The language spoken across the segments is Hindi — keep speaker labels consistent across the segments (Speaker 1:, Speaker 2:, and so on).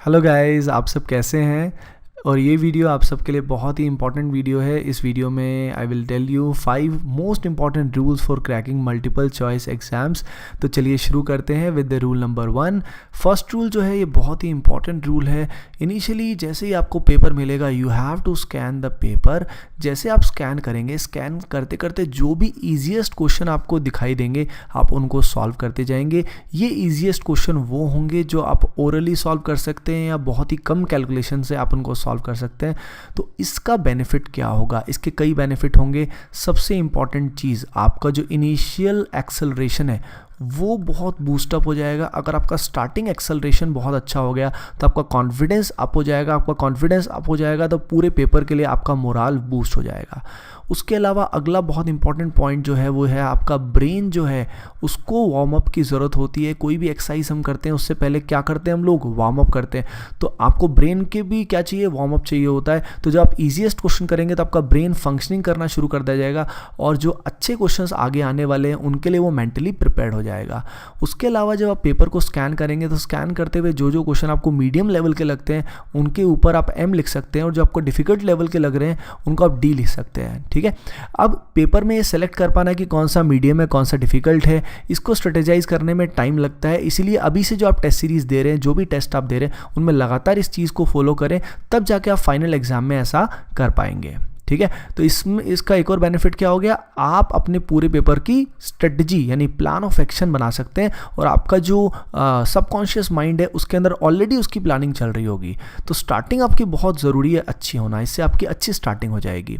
Speaker 1: हेलो गाइस, आप सब कैसे हैं। और ये वीडियो आप सबके लिए बहुत ही इंपॉर्टेंट वीडियो है। इस वीडियो में I will tell you 5 most important rules for cracking multiple choice exams. तो चलिए शुरू करते हैं with the rule number 1। First rule जो है ये बहुत ही इंपॉर्टेंट रूल है। इनिशियली जैसे ही आपको पेपर मिलेगा you have to scan the paper. जैसे आप स्कैन करेंगे, स्कैन करते करते जो भी ईजिएस्ट क्वेश्चन आपको दिखाई देंगे आप उनको सॉल्व करते जाएंगे। ये ईजिएस्ट क्वेश्चन वो होंगे जो आप ओरली सॉल्व कर सकते हैं या बहुत ही कम कैलकुलेशन से आप उनको सॉल्व कर सकते हैं। तो इसका बेनिफिट क्या होगा? इसके कई बेनिफिट होंगे। सबसे इंपॉर्टेंट चीज़, आपका जो इनिशियल एक्सेलरेशन है वो बहुत बूस्टअप हो जाएगा। अगर आपका स्टार्टिंग एक्सेलरेशन बहुत अच्छा हो गया तो आपका कॉन्फिडेंस अप हो जाएगा। आपका कॉन्फिडेंस अप हो जाएगा तो पूरे पेपर के लिए आपका मोराल बूस्ट हो जाएगा। उसके अलावा अगला बहुत इंपॉर्टेंट पॉइंट जो है वो है आपका ब्रेन जो है उसको वार्म अप की ज़रूरत होती है। कोई भी एक्सरसाइज हम करते हैं उससे पहले क्या करते हैं हम लोग? वार्म अप करते हैं। तो आपको ब्रेन के भी क्या चाहिए? वार्म अप चाहिए होता है। तो जब आप ईजीएस्ट क्वेश्चन करेंगे तो आपका ब्रेन फंक्शनिंग करना शुरू कर दिया जाएगा और जो अच्छे क्वेश्चंस आगे आने वाले हैं उनके लिए वो मेंटली प्रिपेयर्ड हो जाएगा। उसके अलावा जब आप पेपर को स्कैन करेंगे तो स्कैन करते हुए जो जो क्वेश्चन आपको मीडियम लेवल के लगते हैं उनके ऊपर आप एम लिख सकते हैं और जो आपको डिफिकल्ट लेवल के लग रहे हैं उनको आप डी लिख सकते हैं। ठीक है। अब पेपर में ये सेलेक्ट कर पाना कि कौन सा मीडियम है कौन सा डिफिकल्ट है, इसको स्ट्रेटेजाइज करने में टाइम लगता है। इसीलिए अभी से जो आप टेस्ट सीरीज दे रहे हैं, जो भी टेस्ट आप दे रहे हैं उनमें लगातार इस चीज़ को फॉलो करें, तब जाके आप फाइनल एग्जाम में ऐसा कर पाएंगे। ठीक है। तो इसमें इसका एक और बेनिफिट क्या हो गया? आप अपने पूरे पेपर की स्ट्रेटजी यानी प्लान ऑफ एक्शन बना सकते हैं और आपका जो सबकॉन्शियस माइंड है उसके अंदर ऑलरेडी उसकी प्लानिंग चल रही होगी। तो स्टार्टिंग आपकी बहुत ज़रूरी है अच्छी होना, इससे आपकी अच्छी स्टार्टिंग हो जाएगी।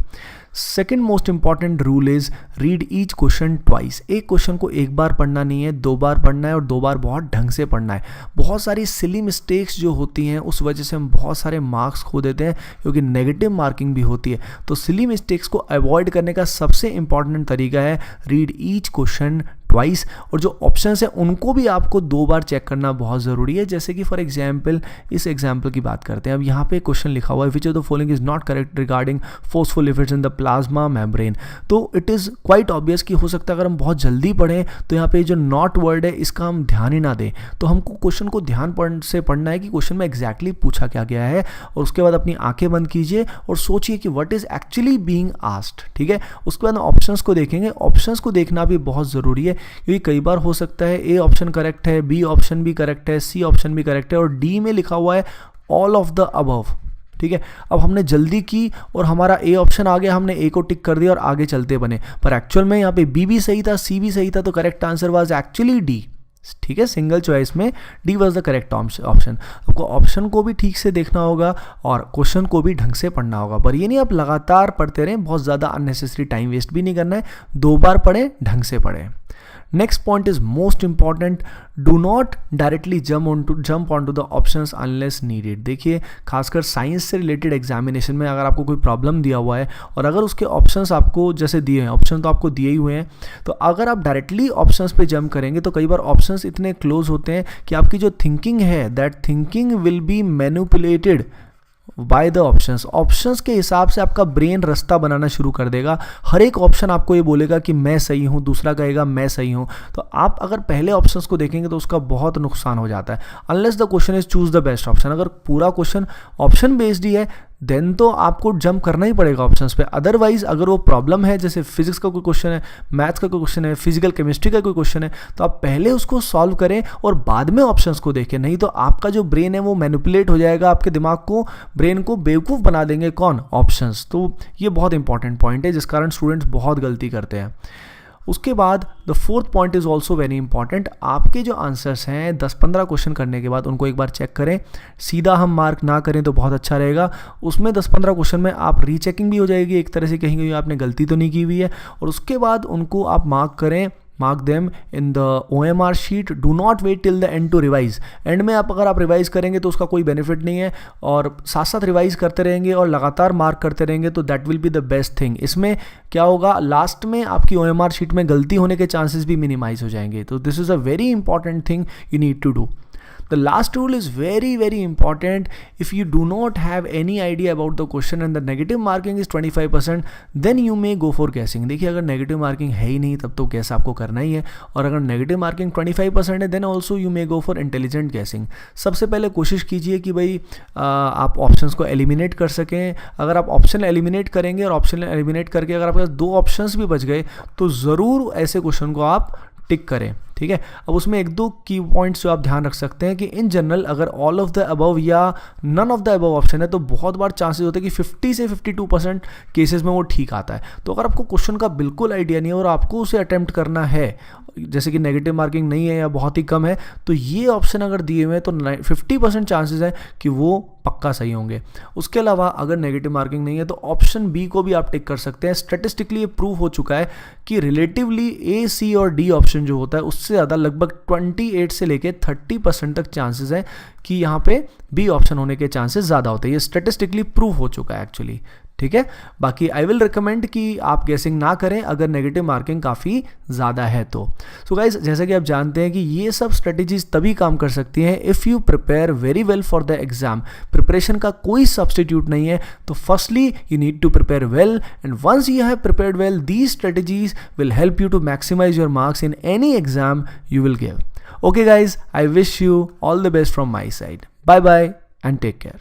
Speaker 1: Second most important rule is read each question twice. एक क्वेश्चन को एक बार पढ़ना नहीं है, 2 बार पढ़ना है और 2 बार बहुत ढंग से पढ़ना है। बहुत सारी सिली मिस्टेक्स जो होती हैं उस वजह से हम बहुत सारे मार्क्स खो देते हैं क्योंकि नेगेटिव मार्किंग भी होती है। तो सिली मिस्टेक्स को अवॉइड करने का सबसे इंपॉर्टेंट तरीका है रीड ईच क्वेश्चन ट्वाइस। और जो ऑप्शंस हैं उनको भी आपको 2 बार चेक करना बहुत ज़रूरी है। जैसे कि फॉर एग्जाम्पल इस एग्जाम्पल की बात करते हैं। अब यहाँ पे क्वेश्चन लिखा हुआ है which of the following is not correct regarding forceful effects in the plasma membrane. तो इट इज़ क्वाइट ऑब्वियस कि हो सकता है अगर हम बहुत जल्दी पढ़ें तो यहाँ पे जो नॉट वर्ड है इसका हम ध्यान ही ना दें। तो हमको क्वेश्चन को ध्यान से पढ़ना है कि क्वेश्चन में एग्जैक्टली पूछा क्या गया है और उसके बाद अपनी आंखें बंद कीजिए और सोचिए कि what is actually being asked. ठीक है। उसके बाद ऑप्शंस को देखेंगे। ऑप्शंस को देखना भी बहुत ज़रूरी है क्योंकि कई बार हो सकता है ए ऑप्शन करेक्ट है, बी ऑप्शन भी करेक्ट है, सी ऑप्शन भी करेक्ट है और डी में लिखा हुआ है ऑल ऑफ द अबव। ठीक है। अब हमने जल्दी की और हमारा ए ऑप्शन आ गया, हमने ए को टिक कर दिया और आगे चलते बने, पर एक्चुअल में यहाँ पे बी भी सही था, सी भी सही था, तो correct answer was actually D. ठीक है। सिंगल चॉइस में D was the correct option. आपको ऑप्शन को भी ठीक से देखना होगा और क्वेश्चन को भी ढंग से पढ़ना होगा। पर ये नहीं आप लगातार पढ़ते रहें, बहुत ज़्यादा अननेसेसरी टाइम वेस्ट भी नहीं करना है। 2 बार पढ़ें, ढंग से पढ़ें। Next point is most important, do not directly jump on to the options unless needed. देखिए खासकर साइंस से रिलेटेड एग्जामिनेशन में अगर आपको कोई प्रॉब्लम दिया हुआ है और अगर उसके ऑप्शंस आपको जैसे दिए हैं, ऑप्शन तो आपको दिए ही हुए हैं, तो अगर आप डायरेक्टली ऑप्शंस पे जंप करेंगे तो कई बार ऑप्शंस इतने क्लोज होते हैं कि आपकी जो थिंकिंग है that thinking will be manipulated by the options के हिसाब से आपका ब्रेन रास्ता बनाना शुरू कर देगा। हर एक ऑप्शन आपको ये बोलेगा कि मैं सही हूँ, दूसरा कहेगा मैं सही हूँ। तो आप अगर पहले ऑप्शंस को देखेंगे तो उसका बहुत नुकसान हो जाता है। Unless the question is choose the best option. अगर पूरा क्वेश्चन ऑप्शन बेस्ड ही है देन तो आपको जंप करना ही पड़ेगा ऑप्शंस पे। अदरवाइज अगर वो प्रॉब्लम है, जैसे फिजिक्स का कोई क्वेश्चन है, मैथ्स का कोई क्वेश्चन है, फिजिकल केमिस्ट्री का कोई क्वेश्चन है, तो आप पहले उसको सॉल्व करें और बाद में ऑप्शंस को देखें। नहीं तो आपका जो ब्रेन है वो मैनिपुलेट हो जाएगा, आपके दिमाग को, ब्रेन को बेवकूफ़ बना देंगे कौन? ऑप्शंस। तो ये बहुत इंपॉर्टेंट पॉइंट है जिस कारण स्टूडेंट्स बहुत गलती करते हैं। उसके बाद the fourth point is also very important. आपके जो आंसर्स हैं 10-15 क्वेश्चन करने के बाद उनको एक बार चेक करें। सीधा हम मार्क ना करें तो बहुत अच्छा रहेगा। उसमें 10-15 क्वेश्चन में आप रीचेकिंग भी हो जाएगी, एक तरह से कहेंगे आपने गलती तो नहीं की हुई है, और उसके बाद उनको आप मार्क करें, mark them in the OMR sheet. Do not wait till the end to revise. End में अगर आप रिवाइज करेंगे तो उसका कोई बेनिफिट नहीं है, और साथ साथ रिवाइज करते रहेंगे और लगातार मार्क करते रहेंगे तो that will be the best thing. इसमें क्या होगा, लास्ट में आपकी OMR शीट में गलती होने के चांसेस भी मिनिमाइज हो जाएंगे। तो this is a very important thing you need to do. The last rule is very very important. If you do not have any idea about the question and the negative marking is 25%, then you may go for guessing. देखिए अगर नेगेटिव मार्किंग है ही नहीं तब तो गैस आपको करना ही है, और अगर नेगेटिव मार्किंग 25% है then also you may go for intelligent guessing. सबसे पहले कोशिश कीजिए कि भाई आप ऑप्शंस को एलिमिनेट कर सकें. अगर आप ऑप्शन एलिमिनेट करेंगे और ऑप्शन एलिमिनेट करके अगर आपके पास 2 ऑप्शंस भी बच गए तो ज़रूर ऐसे क्वेश्चन को आप टिक करें. ठीक है, अब उसमें 1-2 की पॉइंट्स जो आप ध्यान रख सकते हैं कि इन जनरल अगर ऑल ऑफ द अबव या none of the above option है तो बहुत बार चांसेस होते हैं कि 50 से 52% केसेस में वो ठीक आता है. तो अगर आपको क्वेश्चन का बिल्कुल आइडिया नहीं है और आपको उसे अटेम्प्ट करना है, जैसे कि नेगेटिव मार्किंग नहीं है या बहुत ही कम है, तो ये ऑप्शन अगर दिए हुए हैं तो 50% चांसेस है कि वो पक्का सही होंगे. उसके अलावा अगर नेगेटिव मार्किंग नहीं है तो ऑप्शन बी को भी आप टिक कर सकते हैं. स्टैटिस्टिकली ये प्रूव हो चुका है कि रिलेटिवली ए, सी और डी ऑप्शन जो होता है उससे ज़्यादा लगभग 28 से लेके 30% तक चांसेस हैं कि यहाँ पे बी ऑप्शन होने के चांसेस ज़्यादा होते हैं. ये स्टैटिस्टिकली प्रूव हो चुका है एक्चुअली. ठीक है, बाकी आई विल रिकमेंड कि आप गेसिंग ना करें अगर नेगेटिव मार्किंग काफ़ी ज़्यादा है तो. सो गाइज, जैसा कि आप जानते हैं कि ये सब स्ट्रेटेजीज तभी काम कर सकती हैं if you prepare very well for the exam. Preparation का कोई सब्सटीट्यूट नहीं है. तो firstly you need to prepare well, and once you have prepared well these strategies will help you to maximise your marks in any exam you will give. Okay guys, I wish you all the best from my side. Bye bye and take care.